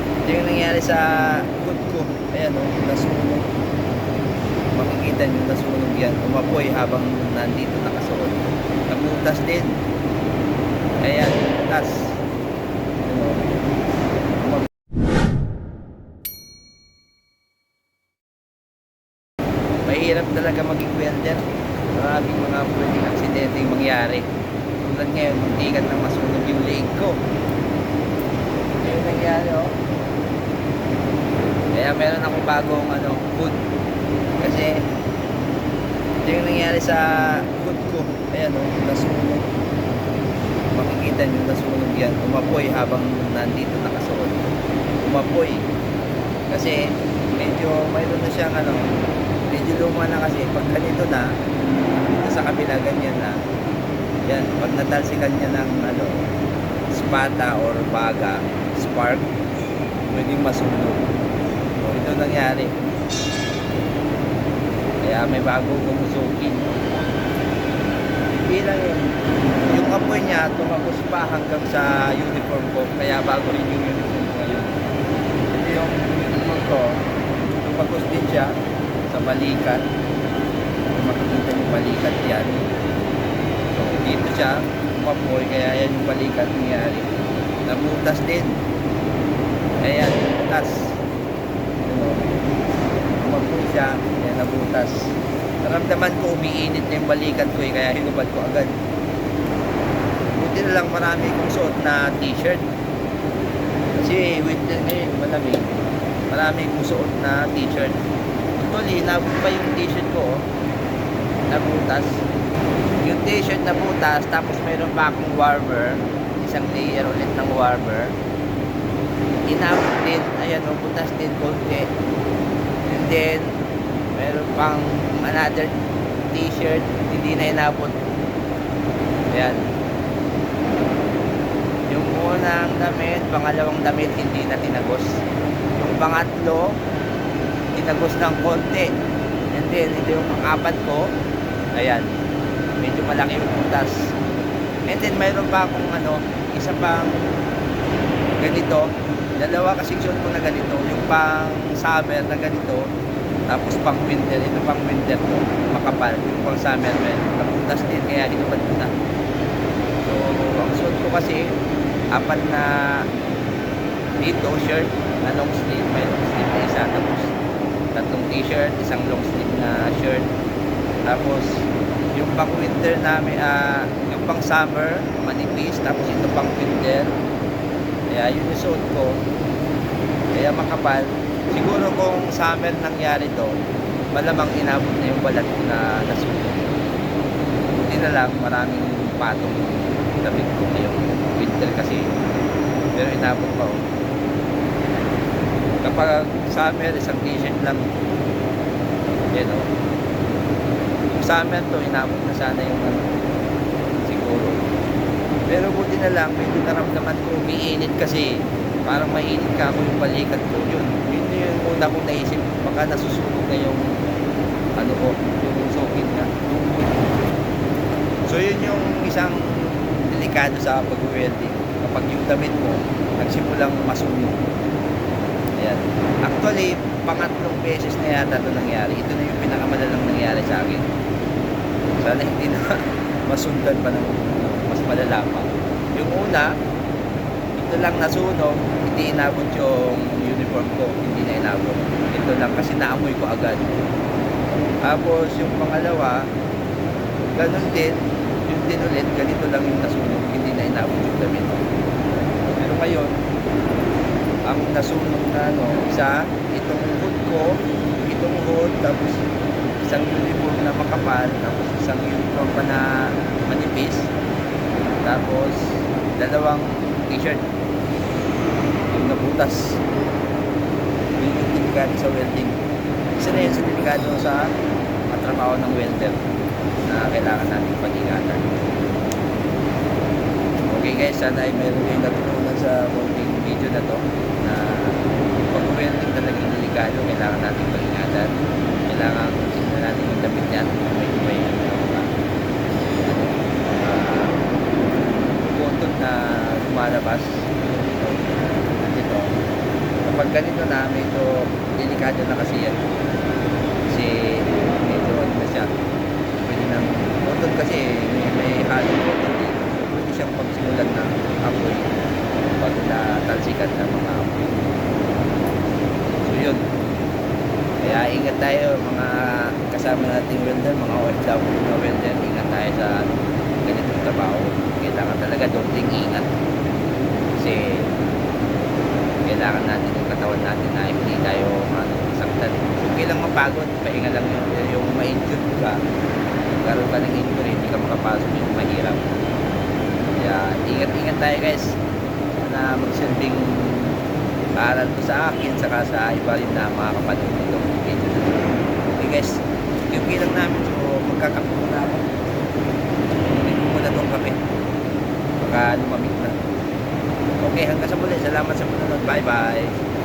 Ito yung nangyari sa hood ko. Ayan o, nasunog. Makikita nyo, nasunog yan. Umapoy habang nandito nakasuot. Nabutas din. Ayan, butas. Mahirap talaga maging welder. Maraming mga pwedeng aksidente yung mangyari. Tulad ngayon, muntikan na masunog yung leg ko. Ito yung nangyari oh. Kaya meron akong bagong hood. Kasi ito yung nangyari sa hood ko. Ayan oh, nasunog. Makikita nyo, nasunog yan. Umapoy habang nandito nakasuot. Umapoy. Kasi medyo mayroon na siyang medyo luma na kasi. Pag ganito na, dito sa kabila, ganyan na. Yan, pag natalsikan niya ng spata or baga, spark, pwedeng masunog. So, ito nangyari. Kaya may bagong gumusukin. Hindi lang yun. Yung apoy niya, tumagos pa hanggang sa uniform ko. Kaya bago rin yung uniform ko ngayon. Ito yung uniform ko. Tumagos din siya sa balikat. Kung makikita yung balikat yan. So, dito siya, umapoy. Kaya yan yung balikat nangyari. Nabutas din. Ayan, butas. Umapoy siya. Ayan, nabutas. Naramdaman ko umiinit na yung balikat ko kaya hinubad ko agad. Buti na lang marami kong suot na t-shirt. Kasi winter ngayon, malamig. Marami kong suot na t-shirt. Actually, nabot pa yung t-shirt ko. Nabutas. Yung t-shirt nabutas, tapos mayroon pa akong warmer. Isang layer ulit ng warmer. Inabot din. Ayan, butas din konti. And then, meron pang another t-shirt, hindi na inabot. Ayan. Yung unang damit, pangalawang damit, hindi na tinagos. Yung pangatlo, tinagos ng konti. And then, ito yung pang-apat ko. Ayan. Medyo malaki yung butas. And then, mayroon pa akong isa pang ganito. Dalawa kasing suot ko na ganito. Yung pang summer na ganito. Tapos pang winter, ito pang winter to, makapal, yung pang summer nabutas din, kaya hinubad ko na. So, ang suot ko kasi, apat na dito, shirt, na long sleeve, may long sleeve na isa, tapos tatlong t-shirt, isang long sleeve na shirt, tapos yung pang winter namin, yung pang summer, manipis, tapos ito pang winter, kaya yun yung suot ko, kaya makapal. Siguro kung summer nangyari to, malamang inabot na yung balat ko na nasunog. Buti na lang, maraming patong damit ko ngayong winter kasi. Pero inabot pa oh. Kapag summer, isang t-shirt lang. Yan oh. Yung summer to, inabot na sana yung siguro. Pero buti na lang, medyo naramdaman ko umiinit kasi parang mainit ka ako yung balikat ko. Yun yung una kong naisip, baka nasusunog na yung yung socket na. So yun yung isang delikado sa pag-welding. Kapag yung damit mo nagsimulang masunog. Ayan. Actually, pangatlong beses na yata ito nangyari. Ito na yung pinakamalalang nangyari sa akin. Sana hindi na masundan pa ng mas malala pa. Yung una, ito lang nasunog, hindi inabot yung uniform ko, hindi na inabot. Ito lang kasi naamoy ko agad. Tapos yung pangalawa, ganun din, yung din ulit, ganito lang yung nasunog, hindi na inabot yung damit. Pero ngayon, ang nasunog na isa, itong hood ko, itong hood, tapos isang uniform na makapal, tapos isang uniform pa na manipis, tapos dalawang t-shirt yung nabutas. Yun yung delikado sa welding. Isa na yun sa delikado sa trabaho ng welder na kailangan natin pag-ingatan. Okay guys, sana ay meron kayong natutunan sa konting video na to na pag-welding talagang delikado, kailangan natin pag-ingatan. Kailangan tingnan natin yung damit niyan, medyo may button na lumalabas dito. pag ganito na, medyo delikado na kasi yan. Kasi medyo ano na siya. Pwede nang, cotton kasi may halong cotton din. Pwede siyang pagsimulan ng apoy pag natalsikan ng mga apoy. So yun. Kaya ingat tayo mga kasama nating welder, mga OFW na welder. Ingat tayo sa ganitong trabaho. Kailangan talaga doon ingat. Kasi kailangan natin yung katawan natin na hindi tayo saktan. Okay lang mapagod, pahinga lang yun. Yung ma-injured ka, karoon ka ng injury, hindi ka makapasok, yung mahirap. Kaya ingat-ingat tayo guys na magsilbing paaral ko sa akin saka sa iba rin na mga kapatid nito. Okay guys, yung lang namin, so magkakape muna ako. Hindi muna itong kape. Baka lumamig na. Okay, hanggang sa muli. Salamat sa panonood. Bye-bye.